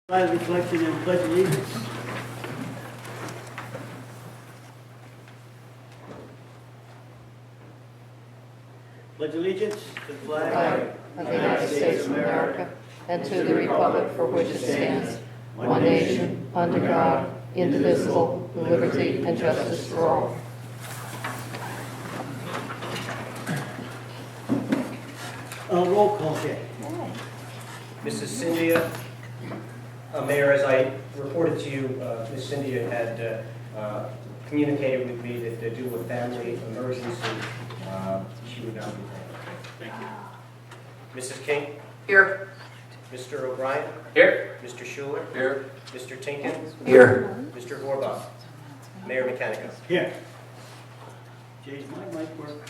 Flag reflection and pledge allegiance. Pledge allegiance to the flag of the United States of America and to the republic for which it stands, one nation, under God, indivisible, with liberty and justice for all. Roll call, Jay. Mrs. Cynthia, Mayor, as I reported to you, Ms. Cynthia had communicated with me that due to a family emergency, she would not be there. Thank you. Mrs. King? Here. Mr. O'Brien? Here. Mr. Schuler? Here. Mr. Tinkin? Here. Mr. Vorbach? Mayor Mechanico? Here. Jay's my mic work.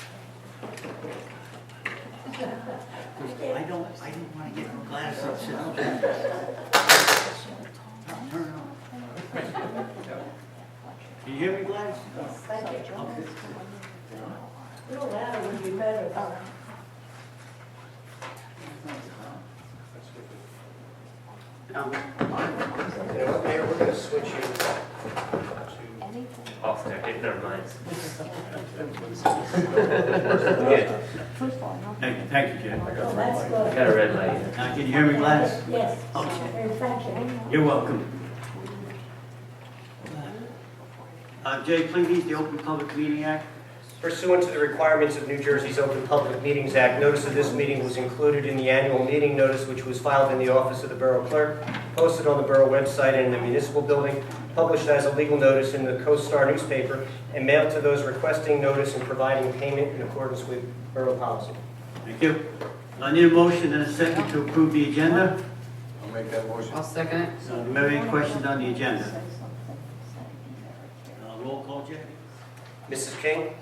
I don't want to get my glasses upset. Turn it on. Can you hear me, Gladys? Thank you. Okay. A little louder would be better. Now, You know what, Mayor, we're going to switch you to... Off there, never mind. Yeah. thank you, Jay. Oh, that's good. Got a red light. Now, can you hear me, Gladys? Yes. Okay. Thank you. You're welcome. Jay, please read the Open Public Meeting Act. Pursuant to the requirements of New Jersey's Open Public Meetings Act, notice of this meeting was included in the annual meeting notice, which was filed in the office of the Borough Clerk, posted on the Borough website and in the municipal building, published as a legal notice in the Coast Star newspaper, and mailed to those requesting notice and providing payment in accordance with Borough policy. Thank you. I need a motion and a second to approve the agenda. I'll make that motion. I'll second it. Do you have any questions on the agenda? Roll call, Jay. Mrs. King?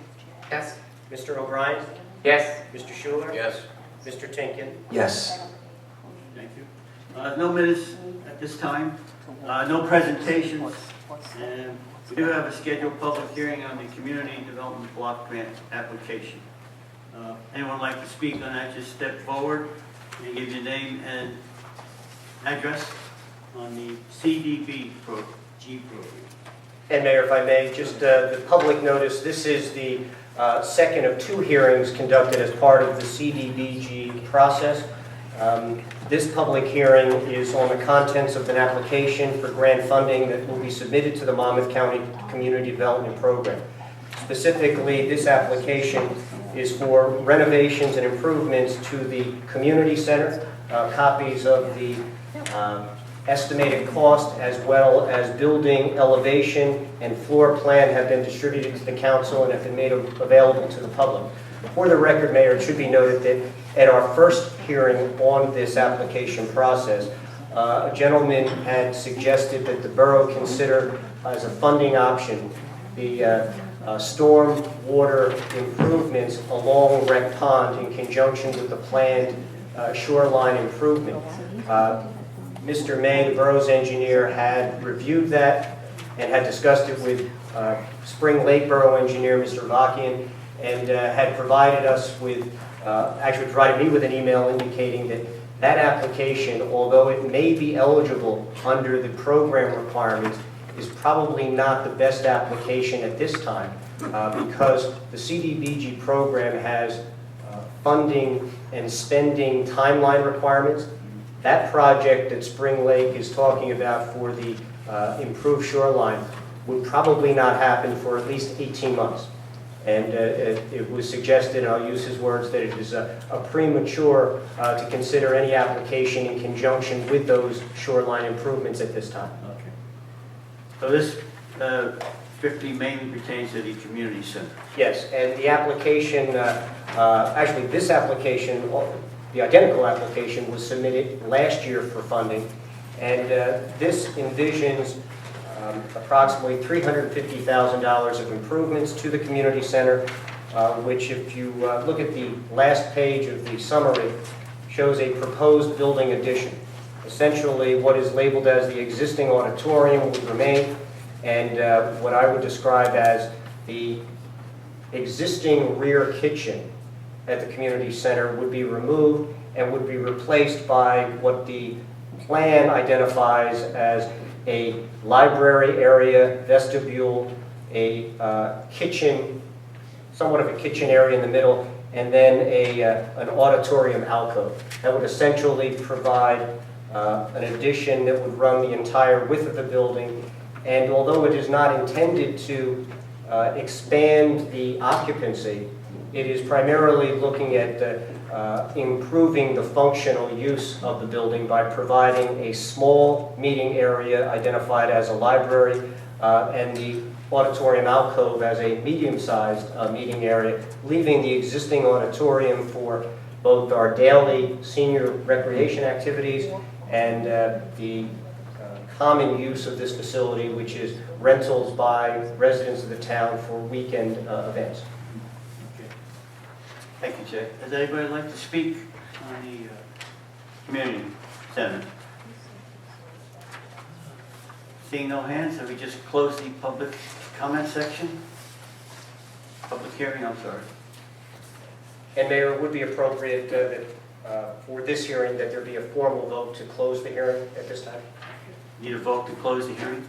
Yes. Mr. O'Brien? Yes. Mr. Schuler? Yes. Mr. Tinkin? Yes. Thank you. No minutes at this time, no presentations, and we do have a scheduled public hearing on the Community Development Block Grant application. Anyone like to speak on that, just step forward and give your name and address on the CDBG program. And Mayor, if I may, just the public notice, this is the second of two hearings conducted as part of the CDBG process. This public hearing is on the contents of an application for grant funding that will be submitted to the Monmouth County Community Development Program. Specifically, this application is for renovations and improvements to the community center, copies of the estimated cost as well as building elevation and floor plan have been distributed to the council and have been made available to the public. For the record, Mayor, it should be noted that at our first hearing on this application process, a gentleman had suggested that the borough consider as a funding option the storm water improvements along Wreck Pond in conjunction with the planned shoreline improvement. Mr. May, the borough's engineer, had reviewed that and had discussed it with Spring Lake Borough engineer, Mr. Vakian, and had provided us with, actually provided me with an email indicating that that application, although it may be eligible under the program requirements, is probably not the best application at this time because the CDBG program has funding and spending timeline requirements. That project that Spring Lake is talking about for the improved shoreline would probably not happen for at least 18 months. And it was suggested, and I'll use his words, that it is a premature to consider any application in conjunction with those shoreline improvements at this time. Okay. So this 50 mainly pertains to the community center. Yes, and the application, actually this application, the identical application was submitted last year for funding, and this envisions approximately $350,000 of improvements to the community center, which if you look at the last page of the summary, shows a proposed building addition. Essentially, what is labeled as the existing auditorium would remain, and what I would describe as the existing rear kitchen at the community center would be removed and would be replaced by what the plan identifies as a library area, vestibule, a kitchen, somewhat of a kitchen area in the middle, and then an auditorium alcove. That would essentially provide an addition that would run the entire width of the building. And although it is not intended to expand the occupancy, it is primarily looking at improving the functional use of the building by providing a small meeting area identified as a library and the auditorium alcove as a medium-sized meeting area, leaving the existing auditorium for both our daily senior recreation activities and the common use of this facility, which is rentals by residents of the town for weekend events. Okay. Thank you, Jay. Does anybody like to speak on the community center? Seeing no hands, have we just closed the public comment section? Public hearing, I'm sorry. And Mayor, it would be appropriate that for this hearing that there be a formal vote to close the hearing at this time. Need a vote to close the hearing?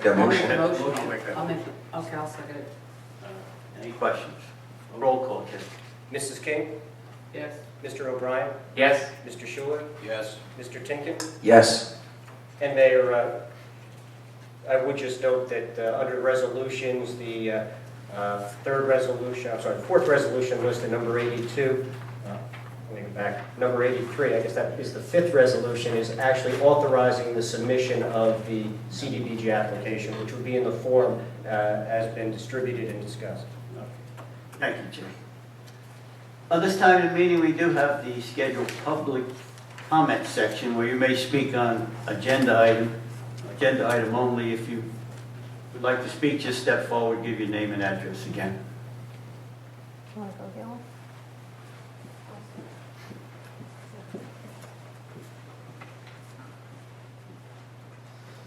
That motion. Okay. Motion. Motion. I'll make, okay, I'll second it. Any questions? Roll call, Kid. Mrs. King? Yes. Mr. O'Brien? Yes. Mr. Schuler? Yes. Mr. Tinkin? Yes. And Mayor, I would just note that under resolutions, the fourth resolution listed, number 82. Let me go back. Number 83, I guess that is the fifth resolution, is actually authorizing the submission of the CDBG application, which would be in the form has been distributed and discussed. Thank you, Jay. This time in the meeting, we do have the scheduled public comment section where you may speak on agenda item only. If you would like to speak, just step forward, give your name and address again.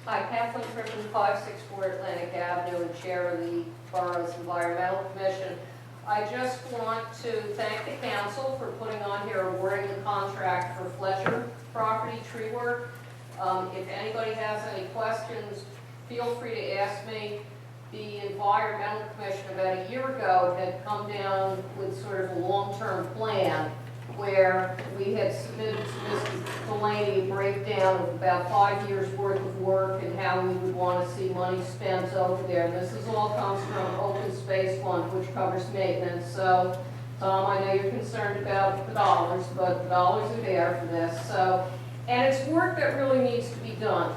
Hi, Kathleen Crippen, 564 Atlantic Avenue, and Chair of the Borough's Environmental Commission. I just want to thank the council for putting on here awarding the contract for Fletcher property tree work. If anybody has any questions, feel free to ask me. The Environmental Commission about a year ago had come down with sort of a long-term plan where we had submitted to Mr. Delaney a breakdown of about 5 years' worth of work and how we would want to see money spent over there. And this all comes from Open Space Fund, which covers maintenance. So, Tom, I know you're concerned about the dollars, but the dollars are there for this. So, and it's work that really needs to be done.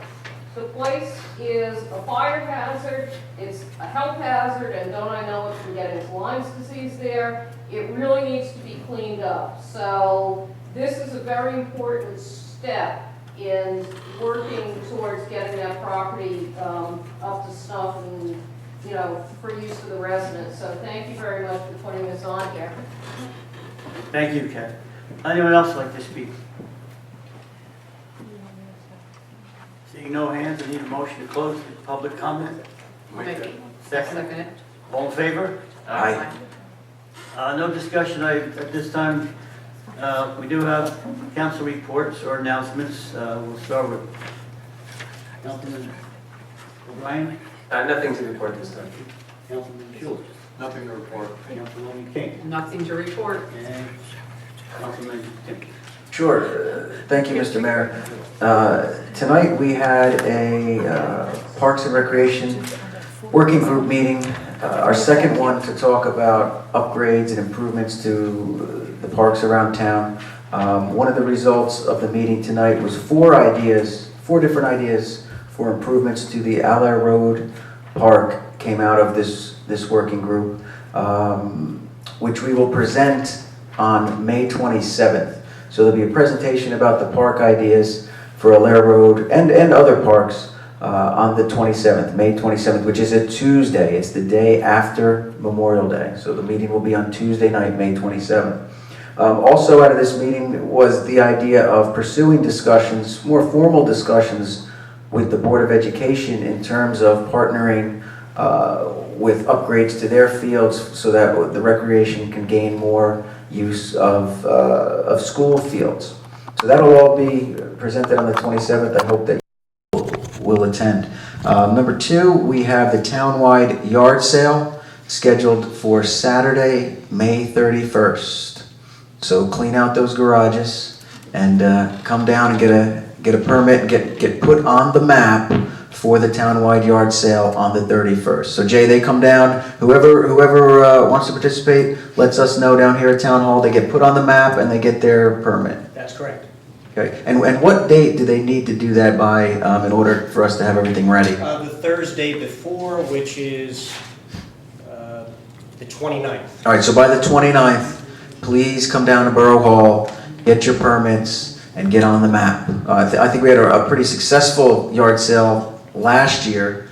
The place is a fire hazard, it's a health hazard, and don't I know if we're getting Lyme's disease there. It really needs to be cleaned up. So this is a very important step in working towards getting that property up to snuff and, you know, for use of the residents. So thank you very much for putting this on here. Thank you, Kat. Anyone else like to speak? Seeing no hands, I need a motion to close the public comment. I'll make it. Second? Second it. All in favor? Aye. No discussion at this time. We do have council reports or announcements. We'll start with Councilman O'Brien, Nothing to report this time. Councilman Schultz, Nothing to report. Councilwoman King, Nothing to report. and Councilman Tim. Sure. Thank you, Mr. Mayor. Tonight we had a Parks and Recreation Working Group meeting, our second one to talk about upgrades and improvements to the parks around town. One of the results of the meeting tonight was four different ideas for improvements to the Allaire Road Park came out of this working group, which we will present on May 27th. So there'll be a presentation about the park ideas for Allaire Road and other parks on the 27th, May 27th, which is a Tuesday. It's the day after Memorial Day. So the meeting will be on Tuesday night, May 27th. Also out of this meeting was the idea of pursuing discussions, more formal discussions with the Board of Education in terms of partnering with upgrades to their fields so that the recreation can gain more use of school fields. So that'll all be presented on the 27th. I hope that you will attend. Number 2, we have the townwide yard sale scheduled for Saturday, May 31st. So clean out those garages and come down and get a permit and get put on the map for the townwide yard sale on the 31st. So Jay, they come down, whoever wants to participate, lets us know down here at Town Hall. They get put on the map and they get their permit. That's correct. Okay, and what date do they need to do that by in order for us to have everything ready? The Thursday before, which is the 29th. All right, so by the 29th, please come down to Borough Hall, get your permits, and get on the map. I think we had a pretty successful yard sale last year,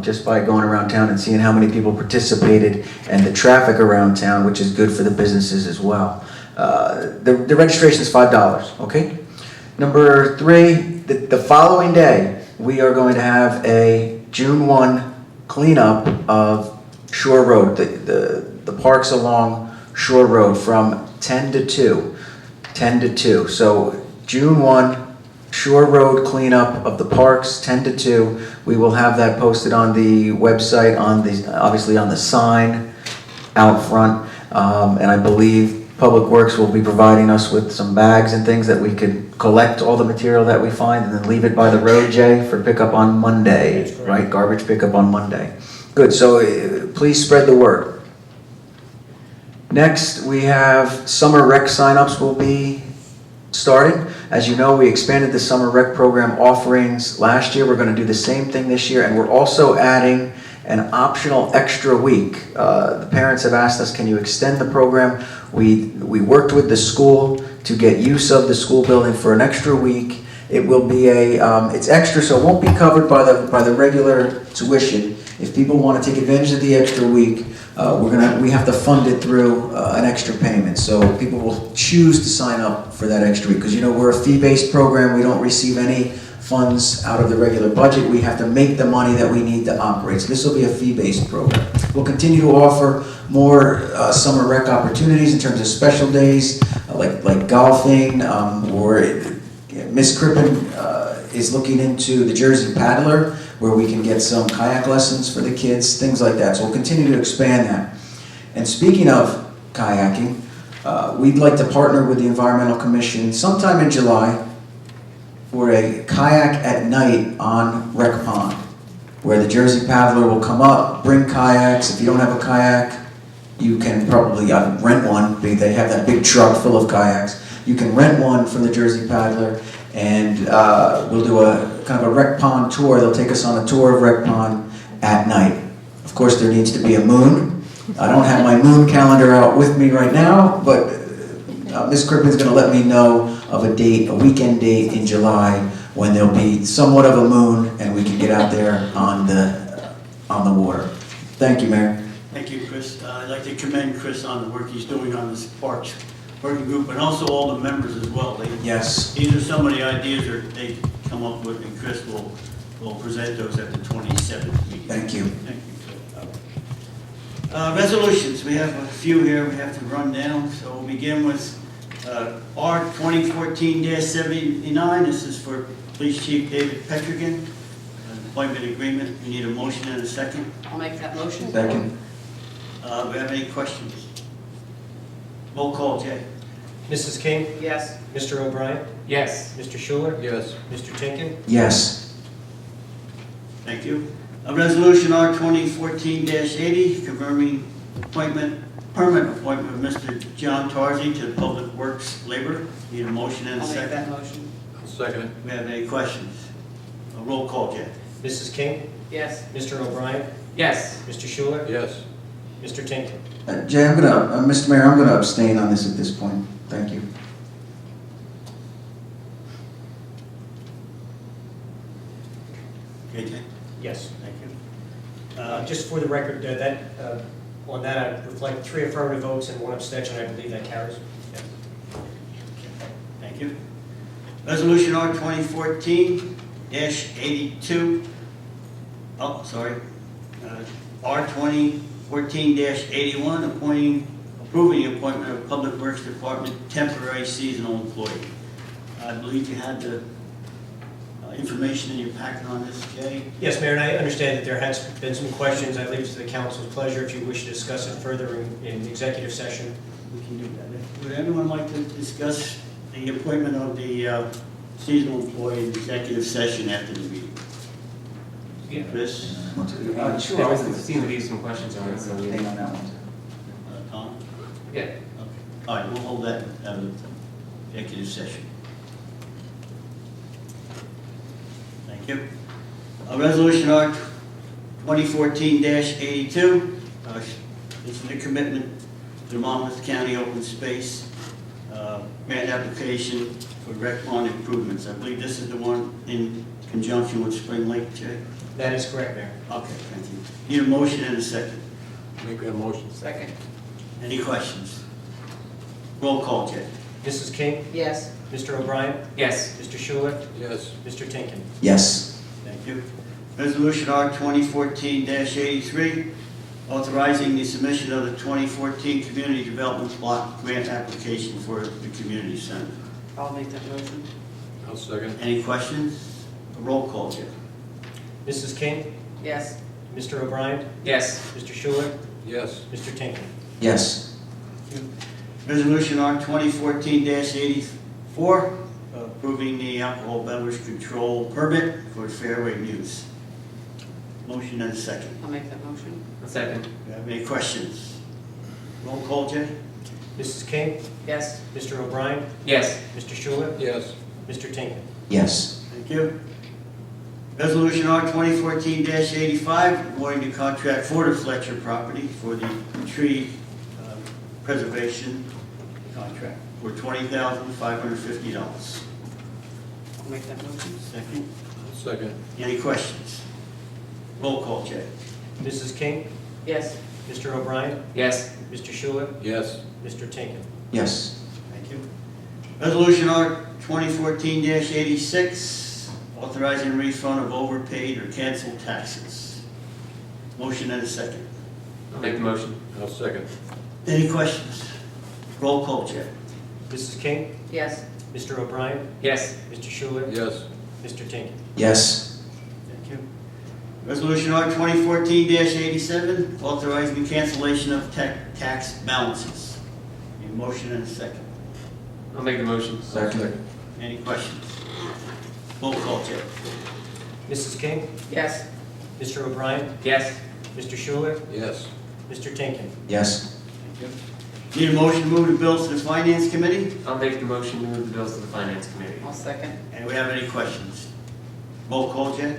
just by going around town and seeing how many people participated and the traffic around town, which is good for the businesses as well. The registration is $5, okay? Number 3, the following day, we are going to have a June 1 cleanup of Shore Road, the parks along Shore Road from 10 to 2. 10 to 2. So June 1, Shore Road cleanup of the parks, 10 to 2. We will have that posted on the website, obviously on the sign out front, and I believe Public Works will be providing us with some bags and things that we could collect all the material that we find and then leave it by the road, Jay, for pickup on Monday, right? Garbage pickup on Monday. Good, so please spread the word. Next, we have summer rec signups will be starting. As you know, we expanded the summer rec program offerings last year. We're going to do the same thing this year, and we're also adding an optional extra week. The parents have asked us, can you extend the program? We worked with the school to get use of the school building for an extra week. It will be it's extra, so it won't be covered by the regular tuition. If people want to take advantage of the extra week, we have to fund it through an extra payment. So people will choose to sign up for that extra week because we're a fee-based program. We don't receive any funds out of the regular budget. We have to make the money that we need to operate. So this will be a fee-based program. We'll continue to offer more summer rec opportunities in terms of special days like golfing, or Miss Crippen is looking into the Jersey Paddler, where we can get some kayak lessons for the kids, things like that. So we'll continue to expand that. And speaking of kayaking, we'd like to partner with the Environmental Commission sometime in July for a kayak at night on Rec Pond, where the Jersey Paddler will come up, bring kayaks. If you don't have a kayak, you can probably rent one. They have that big truck full of kayaks. You can rent one from the Jersey Paddler, and we'll do a kind of a Rec Pond tour. They'll take us on a tour of Rec Pond at night. Of course, there needs to be a moon. I don't have my moon calendar out with me right now, but Ms. Crippen's going to let me know of a date, a weekend date in July, when there'll be somewhat of a moon and we can get out there on the water. Thank you, Mayor. Thank you, Chris. I'd like to commend Chris on the work he's doing on this parks working group, and also all the members as well. Yes. These are some of the ideas that they come up with, and Chris will present those at the 27th meeting. Thank you. Thank you. Resolutions, we have a few here we have to run down, so we'll begin with R 2014-79. This is for Police Chief David Petrigan, an appointment agreement. We need a motion and a second. I'll make that motion. Second. Do we have any questions? Roll call, Jay. Mrs. King? Yes. Mr. O'Brien? Yes. Mr. Schuler? Yes. Mr. Tinkin? Yes. Thank you. A resolution R 2014-80, confirming permanent appointment of Mr. John Tarzi to Public Works Labor. Need a motion and a I'll make second. that motion. Second it. We have any questions? A roll call, Jay. Mrs. King? Yes. Mr. O'Brien? Yes. Mr. Schuler? Yes. Mr. Tinkin? Jay, Mr. Mayor, I'm going to abstain on this at this point. Thank you. Okay, Jay. Yes. Thank you. Just for the record, on that, I reflect 3 affirmative votes and 1 abstention. I believe that carries. Yeah. Thank you. Resolution R 2014-82. Oh, sorry. R 2014-81, approving the appointment of Public Works Department temporary seasonal employee. I believe you had the information in your packet on this, Jay. Yes, Mayor, and I understand that there has been some questions. I leave it to the council's pleasure if you wish to discuss it further in executive session. We can do that. Would anyone like to discuss the appointment of the seasonal employee in executive session after the meeting? Yeah. Chris? Sure. There seem to be some questions on it, so we... Hang on that one. Tom? Yeah. Okay. All right, we'll hold that executive session. Thank you. Resolution R 2014-82. This is a commitment to the Monmouth County Open Space grant application for rec pond improvements. I believe this is the one in conjunction with Spring Lake, Jay? That is correct, Mayor. Okay, thank you. Need a motion and a second. Make that motion. Second. Any questions? Roll call, Jay. Mrs. King? Yes. Mr. O'Brien? Yes. Mr. Schuler? Yes. Mr. Tinkin? Yes. Thank you. Resolution R 2014-83, authorizing the submission of the 2014 Community Development Block Grant application for the community center. I'll make that motion. I'll second. Any questions? A roll call, Jay. Mrs. King? Yes. Mr. O'Brien? Yes. Mr. Schuler? Yes. Mr. Tinkin? Yes. Resolution R 2014-84, approving the alcohol beverage control permit for Fairway News. Motion and a second. I'll make that motion. A second. Do you have any questions? Roll call, Jay. Mrs. King? Yes. Mr. O'Brien? Yes. Mr. Schuler? Yes. Mr. Tinkin? Yes. Thank you. Resolution R 2014-85, awarding the contract for the Fletcher property for the tree preservation contract for $20,550. I'll make that motion. Second. Second. Any questions? Roll call, Jay. Mrs. King? Yes. Mr. O'Brien? Yes. Mr. Schuler? Yes. Mr. Tinkin? Yes. Thank you. Resolution R 2014-86, authorizing refund of overpaid or canceled taxes. Motion and a second. I'll make the motion. I'll second. Any questions? Roll call, Jay. Mrs. King? Yes. Mr. O'Brien? Yes. Mr. Schuler? Yes. Mr. Tinkin? Yes. Thank you. Resolution R 2014-87, authorizing the cancellation of tax balances. Need a motion and a second. I'll make the motion. Second. Any questions? Roll call, Jay. Mrs. King? Yes. Mr. O'Brien? Yes. Mr. Schuler? Yes. Mr. Tinkin? Yes. Thank you. Need a motion to move the bills to the Finance Committee? I'll make the motion to move the bills to the Finance Committee. I'll second. And we have any questions? Roll call, Jay.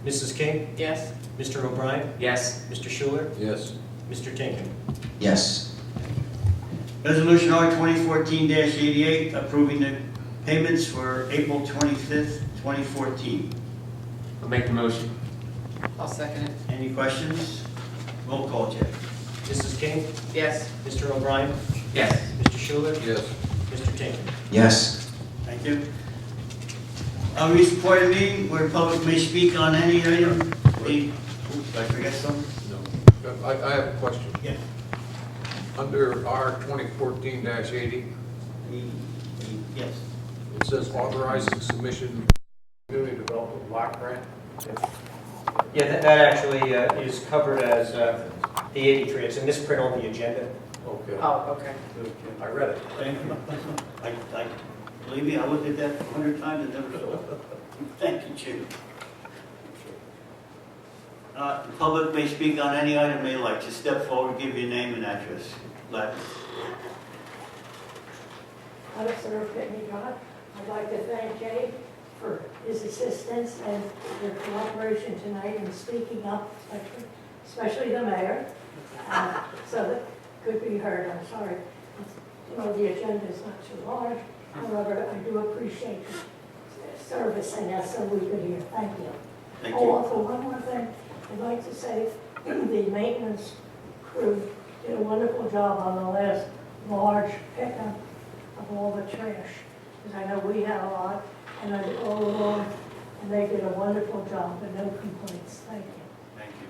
Mrs. King? Yes. Mr. O'Brien? Yes. Mr. Schuler? Yes. Mr. Tinkin? Yes. Resolution R 2014-88, approving the payments for April 25th, 2014. I'll make the motion. I'll second it. Any questions? Roll call, Jay. Mrs. King? Yes. Mr. O'Brien? Yes. Mr. Schuler? Yes. Mr. Tinkin? Yes. Thank you. We support a meeting where the public may speak on any item. Did I forget something? No. I have a question. Yeah. Under R 2014-80, Yes. it says authorizing submission community development block grant. Yeah, that actually is covered as the 83. It's a misprint on the agenda. Okay. Oh, okay. I read it. Thank you. Believe me, I looked at that 100 times and never saw it. Thank you, Jim. The public may speak on any item they like. Just step forward, give your name and address. Gladys. Officer Pitney Bott, I'd like to thank Jay for his assistance and your cooperation tonight in speaking up, especially the mayor, so that could be heard. I'm sorry. You know, the agenda is not too large. However, I do appreciate your service in us so we could hear. Thank you. Thank Oh, you. also, one more thing. I'd like to say the maintenance crew did a wonderful job on the last large pickup of all the trash. Because I know we had a lot, and I did all along, and they did a wonderful job, and no complaints. Thank you. Thank you.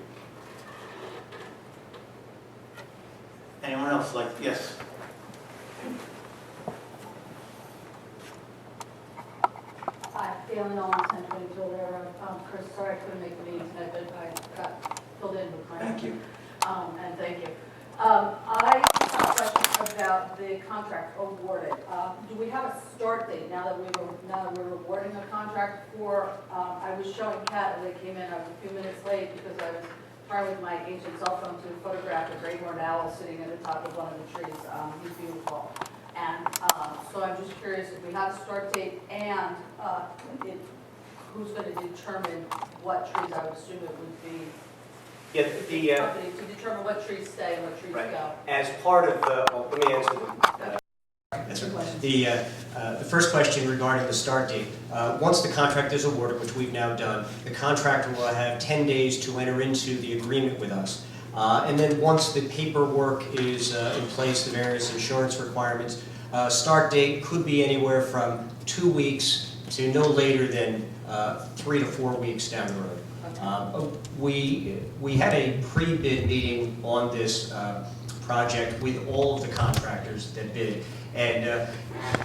Anyone else like, yes? Galen Owens, 1022 Railroad. Chris, sorry I couldn't make the meeting tonight, but I got filled in with my... Thank you. And thank you. I have a question about the contract awarded. Do we have a start date now that we're awarding a contract for? I was showing Kat as they came in. I was a few minutes late because I was trying with my ancient cell phone to photograph a great horned owl sitting at the top of one of the trees. He's beautiful. And so I'm just curious if we have a start date and who's going to determine what trees. I would assume it would be Yeah, the company to determine what trees stay and what trees Right. go. as part of the, well, let me answer the That's right. The first question regarding the start date. Once the contract is awarded, which we've now done, the contractor will have 10 days to enter into the agreement with us. And then once the paperwork is in place, the various insurance requirements, start date could be anywhere from 2 weeks to no later than 3 to 4 weeks down the road. We had a pre-bid meeting on this project with all of the contractors that bid. And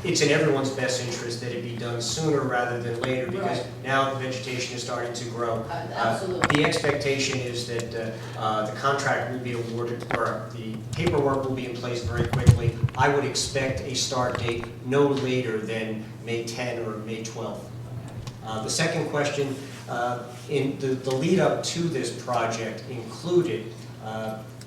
it's in everyone's best interest that it be done sooner rather than later because now the vegetation is starting to grow. Absolutely. The expectation is that the contract will be awarded, or the paperwork will be in place very quickly. I would expect a start date no later than May 10 or May 12. The second question, in the lead up to this project included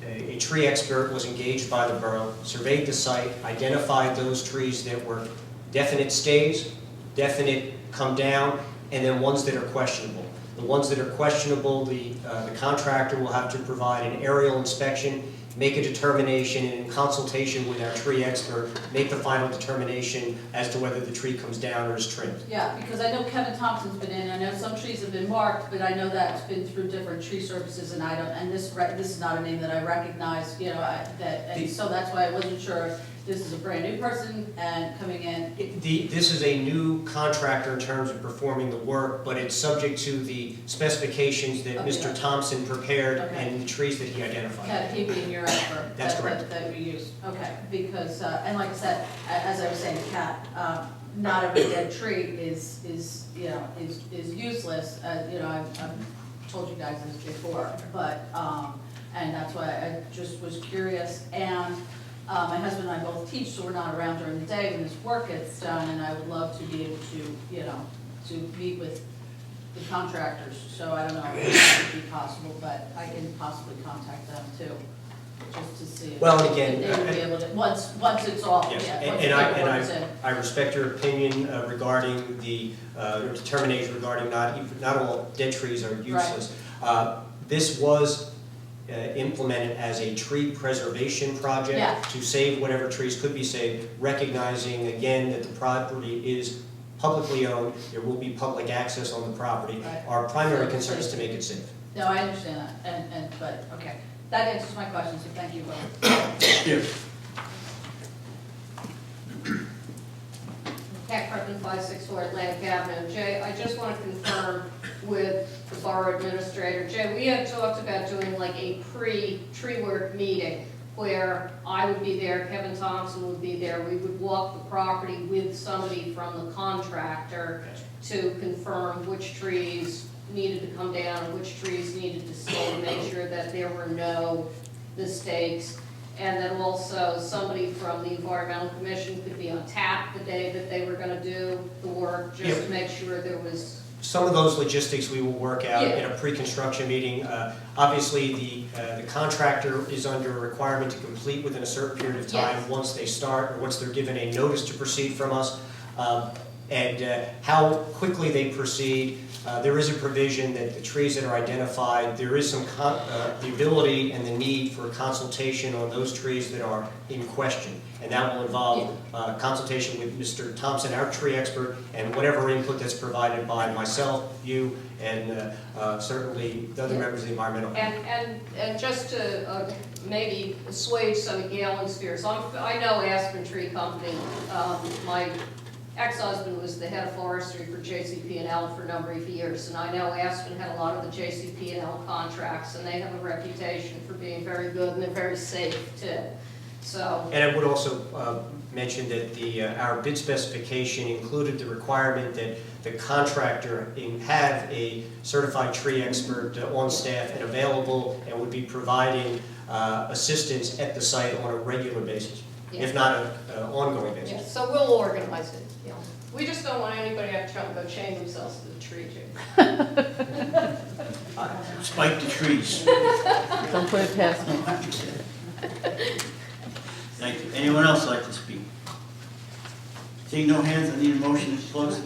a tree expert was engaged by the borough, surveyed the site, identified those trees that were definite stays, definite come down, and then ones that are questionable. The ones that are questionable, the contractor will have to provide an aerial inspection, make a determination, and in consultation with our tree expert, make the final determination as to whether the tree comes down or is trimmed. Yeah, because I know Kevin Thompson's been in, I know some trees have been marked, but I know that's been through different tree services, and I don't, and this is not a name that I recognize, you know, and so that's why I wasn't sure if this is a brand new person and coming in. This is a new contractor in terms of performing the work, but it's subject to the specifications that Okay. Mr. Thompson prepared Okay. and the trees that he identified. Kat, he being your expert. That's correct. That we use, okay, because, and like I said, as I was saying to Kat, not every dead tree is useless, you know, I've told you guys this before, but, and that's why I just was curious, and my husband and I both teach, so we're not around during the day when this work gets done, and I would love to be able to, you know, to meet with the contractors, so I don't know if that would be possible, but I can possibly contact them too, just to see if Well, and again, they would be able to, once it's all, Yes, yeah, and- once and the I- paperwork's in. I respect your opinion regarding the determination regarding not all dead trees are useless. This was implemented as a tree preservation project Yeah. to save whatever trees could be saved, recognizing again that the property is publicly owned, there will be public access on the property. Right. Our primary concern is to make it safe. No, I understand that, but, okay, that answers my question, so thank you both. Cat Carpenter, 564 Atlantic Avenue. Jay, I just want to confirm with the borough administrator. Jay, we had talked about doing like a pre-tree work meeting where I would be there, Kevin Thompson would be there. We would walk the property with somebody from the contractor to confirm which trees needed to come down and which trees needed to stay, to make sure that there were no mistakes. And then also somebody from the Environmental Commission could be on tap the day that they were going to do the work, just to make sure there was... Some of those logistics we will work out Yeah. in a pre-construction meeting. Obviously, the contractor is under a requirement to complete within a certain period of time Yes. once they start, or once they're given a notice to proceed from us. And how quickly they proceed, there is a provision that the trees that are identified, there is some the ability and the need for consultation on those trees that are in question. And that will involve consultation with Mr. Thompson, our tree expert, and whatever input that's provided by myself, you, and certainly the other members of the environmental committee. And just to maybe assuage some of Galen's fears, I know Aspen Tree Company. My ex-husband was the head of forestry for JCP&L for a number of years, and I know Aspen had a lot of the JCP&L contracts, and they have a reputation for being very good and they're very safe too. So, And I would also mention that our bid specification included the requirement that the contractor have a certified tree expert on staff and available and would be providing assistance at the site on a regular basis, if not an ongoing basis. yeah, so we'll organize it, you know. We just don't want anybody to try to go chain themselves to the tree, too. Spike the trees. Don't put it past me. Thank you. Anyone else like to speak? Seeing no hands, I need a motion to close.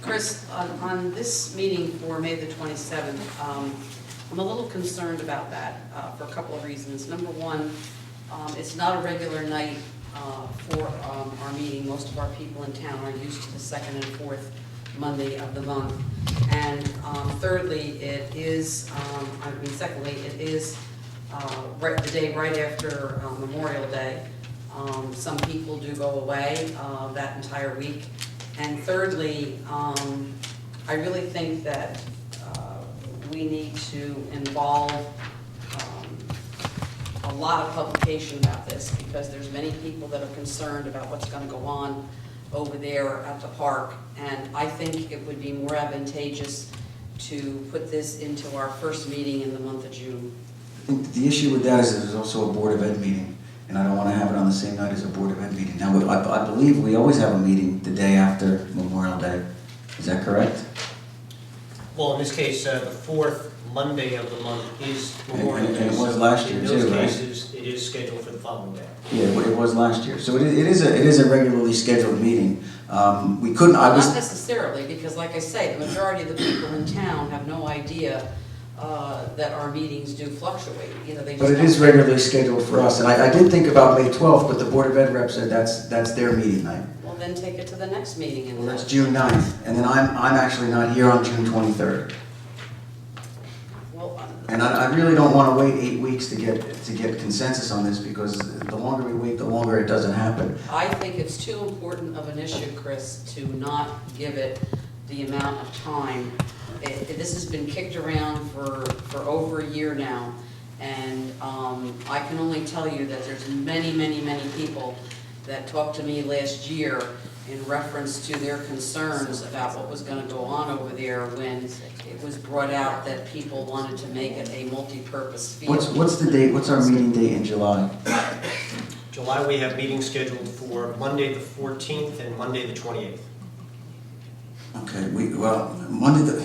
Chris, on this meeting for May the 27th, I'm a little concerned about that for a couple of reasons. Number one, it's not a regular night for our meeting. Most of our people in town are used to the second and fourth Monday of the month. And thirdly, secondly, it is the day right after Memorial Day. Some people do go away that entire week. And thirdly, I really think that we need to involve a lot of publication about this, because there's many people that are concerned about what's going to go on over there at the park. And I think it would be more advantageous to put this into our first meeting in the month of June. I think the issue with that is there's also a Board of Ed meeting, and I don't want to have it on the same night as a Board of Ed meeting. Now, I believe we always have a meeting the day after Memorial Day. Is that correct? Well, in this case, the fourth Monday of the month is Memorial Day. And it was last year too, right? In those cases, it is scheduled for the following day. Yeah, it was last year. So it is a regularly scheduled meeting. We couldn't, Not necessarily, because like I say, the majority of the people in town have no idea that our meetings do fluctuate. You know, they just but it is regularly scheduled for us. And I did think about May 12th, but the Board of Ed rep said that's their meeting night. Well, then take it to the next meeting. And Well, that's June 9th, and then I'm actually not here on June 23rd. Well, And I really don't want to wait 8 weeks to get consensus on this, because the longer we wait, the longer it doesn't happen. I think it's too important of an issue, Chris, to not give it the amount of time. This has been kicked around for over a year now, and I can only tell you that there's many, many, many people that talked to me last year in reference to their concerns about what was going to go on over there when it was brought out that people wanted to make it a multi-purpose field. What's the date? What's our meeting date in July? July, we have meetings scheduled for Monday the 14th and Monday the 28th. Okay, Monday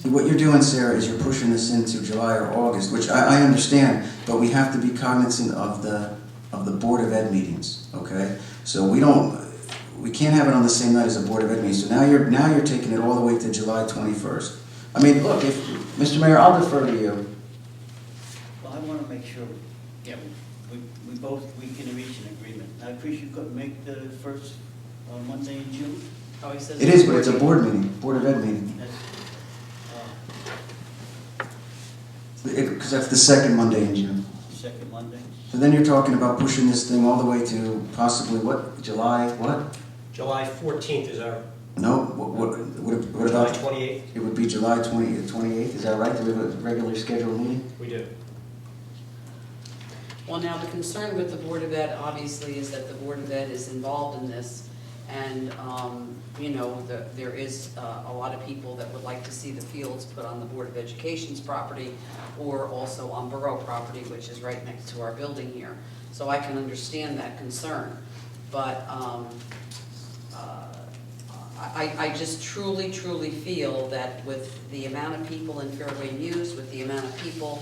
what you're doing, Sarah, is you're pushing this into July or August, which I understand, but we have to be cognizant of the Board of Ed meetings, okay? So we can't have it on the same night as a Board of Ed meeting. So now you're taking it all the way to July 21st. I mean, look, Mr. Mayor, I'll defer to you. Well, I want to make sure, yeah, we can reach an agreement. I appreciate you couldn't make the first Monday in June. Oh, he says It is, but it's a board meeting, Board of Ed meeting. Because that's the second Monday in June. Second Monday. So then you're talking about pushing this thing all the way to possibly what, July, what? July 14th is our, No, what July about, 28th, it would be July 28th, is that right? Do we have a regularly scheduled meeting? we do. Well, now, the concern with the Board of Ed, obviously, is that the Board of Ed is involved in this, and, you know, there is a lot of people that would like to see the fields put on the Board of Education's property, or also on borough property, which is right next to our building here. So I can understand that concern, but I just truly, truly feel that with the amount of people in Fairway Mews, with the amount of people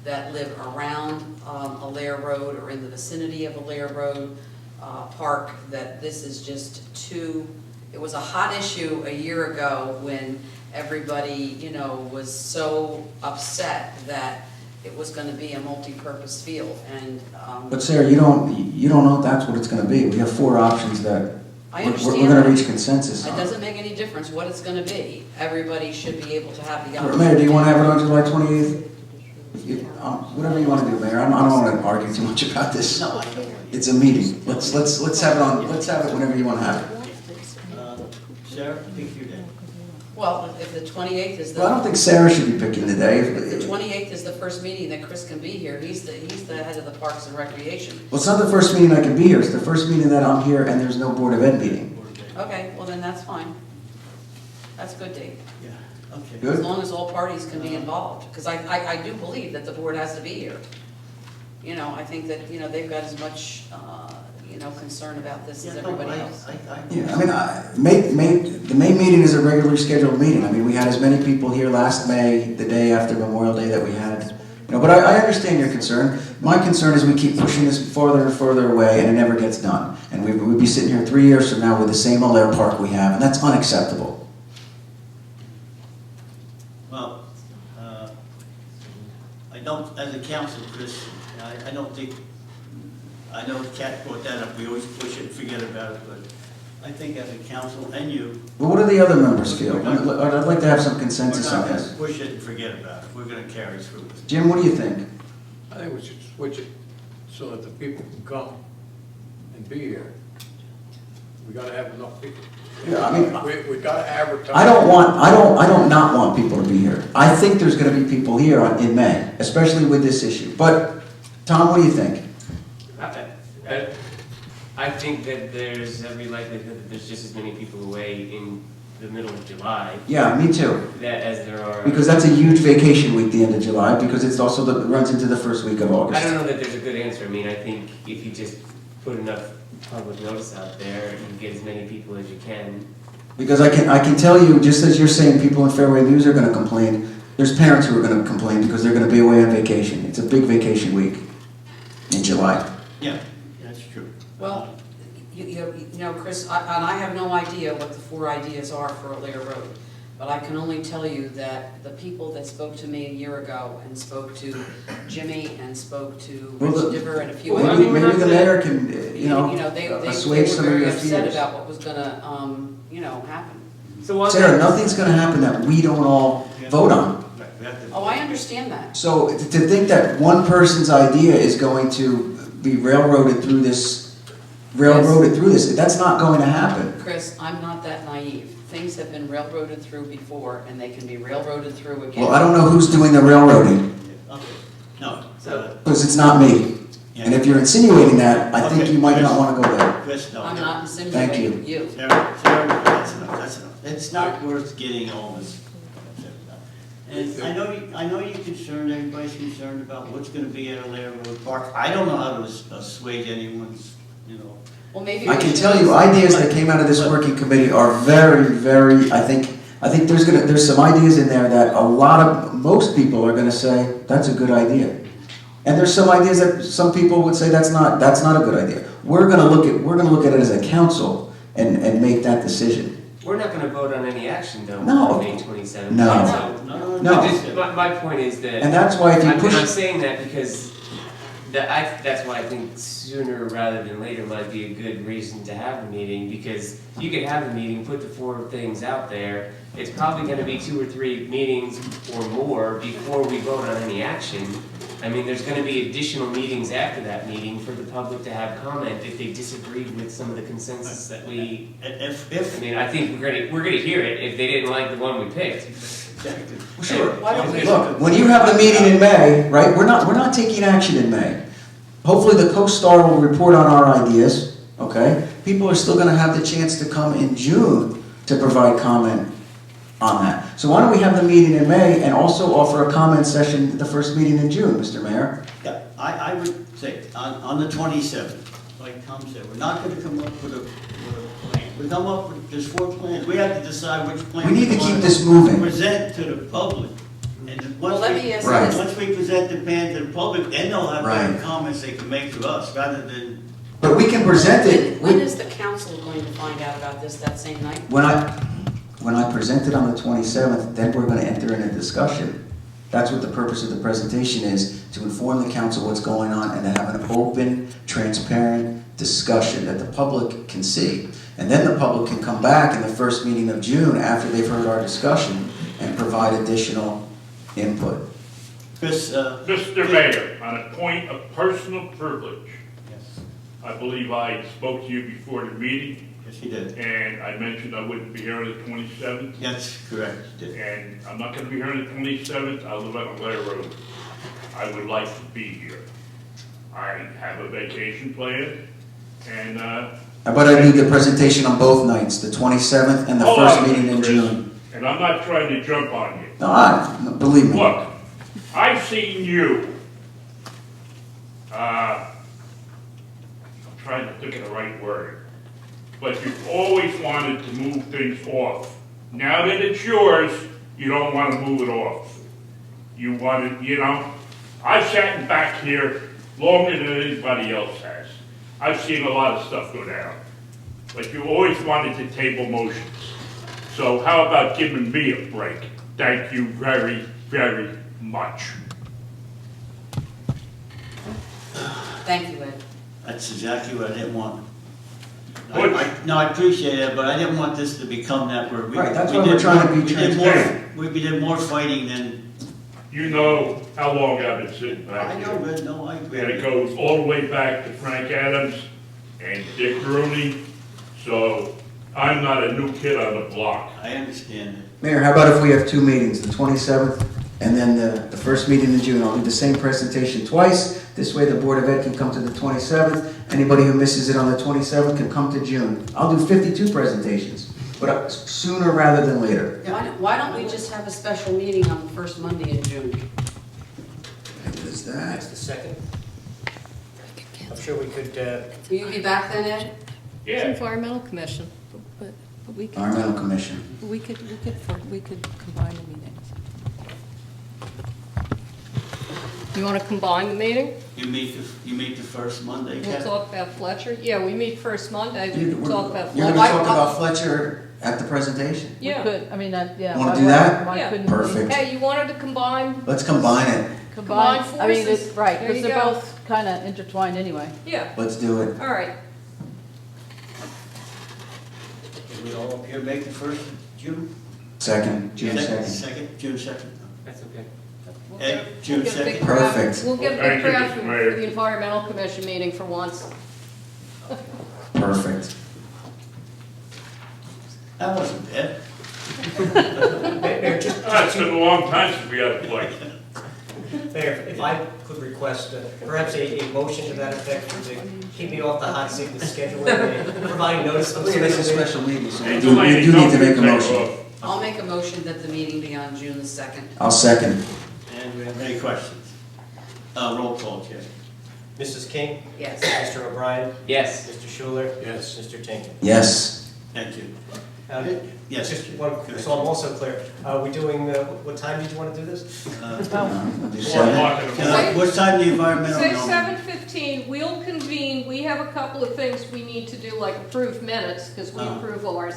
that live around Allaire Road or in the vicinity of Allaire Road Park, that this is just too, it was a hot issue a year ago when everybody, you know, was so upset that it was going to be a multi-purpose field. And But Sarah, you don't know if that's what it's going to be. We have 4 options that I we're understand going to that. reach consensus It on. doesn't make any difference what it's going to be. Everybody should be able to have the opportunity. Mayor, do you want to have it on July 28th? Whatever you want to do, Mayor. I don't want to argue too much about this. No, I don't. It's a meeting. Let's have it on. Let's have it whenever you want to have it. Sarah, pick your day. Well, if the 28th is Well, I don't think Sarah should be picking the day. if the 28th is the first meeting that Chris can be here, he's the head of the Parks and Recreation. Well, it's not the first meeting I can be here, it's the first meeting that I'm here and there's no Board of Ed meeting. Okay, well then that's fine. That's a good date, Yeah, okay. Good? as long as all parties can be involved, because I do believe that the board has to be here. You know, I think that, you know, they've got as much, you know, concern about this as Yeah, no, everybody else. Yeah, I mean, the May meeting is a regularly scheduled meeting. I mean, we had as many people here last May, the day after Memorial Day that we had. You know, but I understand your concern. My concern is we keep pushing this farther and further away and it never gets done. And we'd be sitting here 3 years from now with the same Allaire Park we have, and that's unacceptable. Well, I don't, as a council, Chris, I don't think, I know Kat brought that up, we always push it and forget about it, but I think as a council and you, But what do the other members feel? I'd like to have some we're consensus not on going this. to push it and forget about it. We're going to carry through this. Jim, what do you think? I think we should switch it so that the people can come and be here. We gotta have enough people. Yeah, I mean, We gotta advertise. I don't not want people to be here. I think there's gonna be people here in May, especially with this issue. But, Tom, what do you think? I think that there's every likelihood that there's just as many people away in the middle of July Yeah, me too. that as there are. Because that's a huge vacation week, the end of July, because it's also, it runs into the first week of I August. don't know that there's a good answer. I mean, I think if you just put enough public notice out there, you get as many people as you can. Because I can tell you, just as you're saying people in Fairway Views are gonna complain, there's parents who are gonna complain because they're gonna be away on vacation. It's a big vacation week in July. Yeah, that's true. Well, you know, Chris, and I have no idea what the 4 ideas are for Allaire Road, but I can only tell you that the people that spoke to me a year ago and spoke to Jimmy and spoke to Well, Rich Diver and a few Well, other maybe, people. maybe the mayor can, They were assuage some of very your upset fears. about what was gonna, you know, happen. So one Sarah, thing- nothing's gonna happen that we don't all vote on. Right, we have to- Oh, I understand that. So to think that one person's idea is going to be railroaded through this, that's not going to happen. Chris, I'm not that naive. Things have been railroaded through before, and they can be railroaded through again. Well, I don't know who's doing the railroading, Okay, no, because it's not me. And if you're insinuating that, I think you might not want to go there. Chris, no. I'm not Thank you. insinuating you. Sarah, that's enough, that's enough. It's not worth getting all this. And I know you're concerned, everybody's concerned about what's gonna be at Allaire Road Park. I don't know how to assuage anyone's, you know. Well, maybe. I we can should tell you, ideas that came out of this working committee are very, very, I think there's some ideas in there that most people are gonna say, that's a good idea. And there's some ideas that some people would say that's not a good idea. We're gonna look at it as a council and make that decision. We're not gonna vote on any action though No. on May 27th. No. No. My point is that. And that's why if you push. I'm saying that because that's why I think sooner rather than later might be a good reason to have a meeting, because you could have a meeting, put the 4 things out there. It's probably gonna be 2 or 3 meetings or more before we vote on any action. I mean, there's gonna be additional meetings after that meeting for the public to have comment if they disagree with some of the consensus that we. I mean, I think we're gonna hear it if they didn't like the one we picked. Sure. Why don't we? Look, when you have the meeting in May, right, we're not taking action in May. Hopefully the co-star will report on our ideas, okay? People are still gonna have the chance to come in June to provide comment on that. So why don't we have the meeting in May and also offer a comment session at the first meeting in June, Mr. Mayor? Yeah, I would say, on the 27th, like Tom said, we're not gonna come up with a plan. We come up with, there's 4 plans, we have to decide which plan. We need to want keep this moving. Present to the public. And Well, let me ask you Right. this. once we present the plan to the public, then they'll have Right. better comments they can make to us, rather than, But we can present it. When is the council going to find out about this that same night? When I present it on the 27th, then we're gonna enter in a discussion. That's what the purpose of the presentation is, to inform the council what's going on and to have an open, transparent discussion that the public can see. And then the public can come back in the first meeting of June after they've heard our discussion and provide additional input. Chris, Mr. Mayor, on a point of personal privilege, yes. I believe I spoke to you before the meeting. Yes, you did. And I mentioned I wouldn't be here on the 27th. That's correct, you did. And I'm not gonna be here on the 27th. I live on Blair Road. I would like to be here. I have a vacation planned, and, How about I do the presentation on both nights, the 27th and the hold first on, meeting in Chris, June? And I'm not trying to jump on you. No, believe me. Look, I've seen you, I'm trying to think of the right word, but you've always wanted to move things off. Now that it's yours, you don't want to move it off. You want to, I've sat back here longer than anybody else has. I've seen a lot of stuff go down, but you always wanted to table motions. So how about giving me a break? Thank you very, very much. Thank you, Ed. That's exactly what I didn't want. Good. No, I appreciate it, but I didn't want this to become that where we. Right, that's we why did we're trying to more- be we did more- transparent. We did more fighting than. You know how long I've been sitting back I here. know, Red, no, I agree. And it goes all the way back to Frank Adams and Dick Rooney. So I'm not a new kid on the block. I understand it. Mayor, how about if we have two meetings, the 27th and then the first meeting in June? I'll do the same presentation twice. This way the Board of Ed can come to the 27th. Anybody who misses it on the 27th can come to June. I'll do 52 presentations, but sooner rather than later. Why don't we just have a special meeting on the first Monday in June? What is That's that? the second. I'm sure we could, Will you be back then, Ed? It's Yeah, Environmental Commission, but we could, Environmental Commission. we could combine the meetings. You want to combine the meeting? You meet the first Monday, We'll Kat? talk about Fletcher. Yeah, we meet first Monday, we You're can talk about going to Fletcher. talk about Fletcher at the presentation? Yeah. Could, I mean, yeah. Wanna do that? Why Yeah. couldn't we Perfect. Hey, you wanted to combine? Let's combine it. Combine, I mean, forces. it's, right, There because you they're go. both kind of intertwined anyway. Yeah, Let's do it. all right. Did we all up here make the first June? June 2nd. Second, June 2nd. That's okay. We'll Ed, get- June we'll get a big 2nd. crowd. Perfect. We'll get a Thank big you, crowd Mr. for Mayor. the Environmental Commission meeting for once. Perfect. That wasn't bad. Mayor, just, it's been a long time since we had a play. Mayor, if I could request perhaps a motion to that effect to keep me off the hot seat with scheduling and providing notice of It's a this. special meeting, so you And do Delaney, you do need to don't make a take motion. off. I'll make a motion that the meeting be on June the 2nd. I'll second. And we have any questions? Roll call, Chair. Mrs. King, Yes. Mr. O'Brien, Yes. Mr. Schuler, Yes. Mr. Tinkin. Yes. Thank you. Yes, Yes. just one, so I'm also clear. We're doing, what time did you want to do this? I'll do Well, 7. talking about- What time the environmental? Say know? 7:15, we'll convene, we have a couple of things we need to do, like approve minutes, because we approve ours.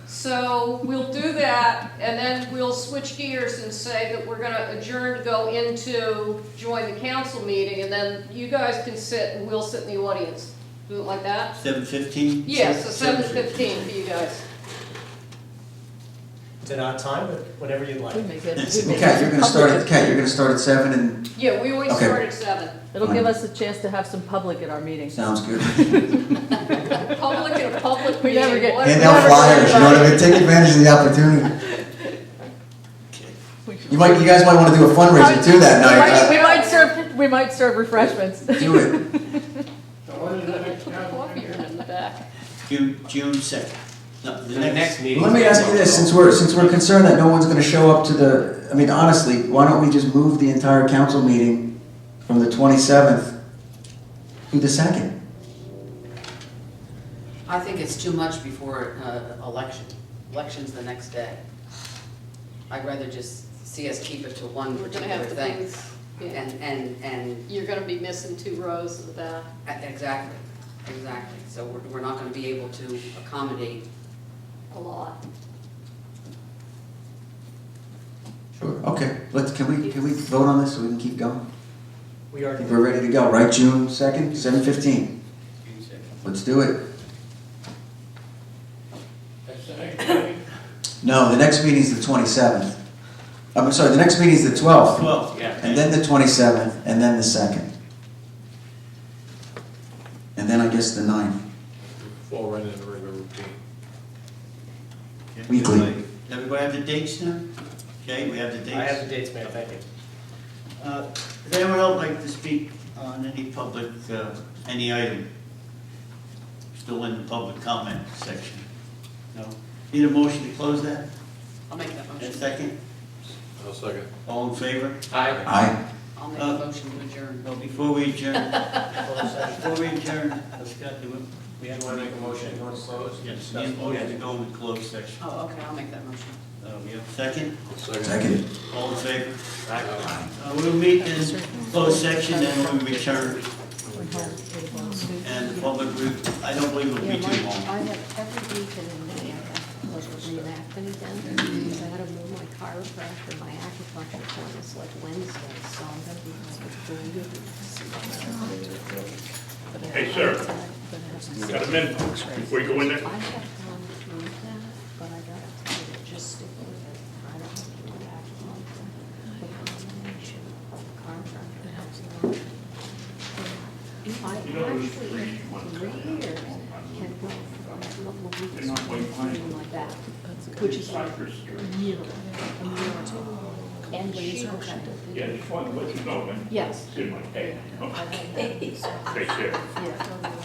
So we'll do that, and then we'll switch gears and say that we're gonna adjourn to go into, join the council meeting, and then you guys can sit and we'll sit in the audience. Do it like that? 7:15? Yeah, so 7:15 for you guys. It's an odd time, but whatever you'd like. We make it. Kat, you're gonna start at 7 and, Yeah, we always Okay. start at 7. It'll give us a chance to have some public at our meetings. sounds good. Public and a public We meeting. never get- what- Hand out flyers, you know what I mean? Take advantage of the opportunity. You guys might wanna do a fundraiser too that night. We might serve refreshments. Do it. Put the coffee urn in the back. June 2nd. No, The next meeting. Let me ask you this, since we're concerned that no one's gonna show up to the, I mean, honestly, why don't we just move the entire council meeting from the 27th to the 2nd? I think it's too much before election. Election's the next day. I'd rather just see us keep it to one We're gonna particular have to thing. things, yeah. And, You're gonna be missing 2 rows in the back. exactly. So we're not gonna be able to accommodate. A lot. Sure. Okay, can we vote on this so we can keep going? We are. I think we're ready to go, right? June 2nd, 7:15. Let's do it. That's the next meeting. No, the next meeting's the 27th. I'm sorry, the next meeting's the 12th. 12. Yeah. And then the 27th, and then the 2nd. And then I guess the 9th. fall right into the regular routine. Okay, Weekly. Everybody have the dates now? Okay, we have the dates. I have the dates, Mayor, thank you. Does anyone else like to speak on any public, any item? Still in the public comment section? No? Need a motion to close that? I'll make that And motion. second? I'll second. All in favor? Aye. Aye. I'll make a motion to adjourn. Well, before we adjourn, Scott, do it. We have to make a motion, you want to close? Yes, need a motion to go in the closed section. Oh, okay, I'll make that motion. We have a second? I'll second. Second. All in favor? We'll meet in closed section, then when we return, and the public, I don't believe it'll Yeah, be too long. I have every week in May, I have like a reenactment again, because I had to move my chiropractor, my acupuncture appointments like Wednesday, so I'm gonna be like. Hey, sir. You got a minute before you go in there? I have gone through that, but I gotta tell you, just stick with it. I don't have to do acupuncture. The combination of chiropractor helps a lot. I You know, those actually, trees you want to in 3 years, can go from a couple of weeks to feeling like that, which is like Cypress. a miracle. And she Yeah, just wanted to let you know, man. Yes. It's in my head. I had that. Take care. Yeah.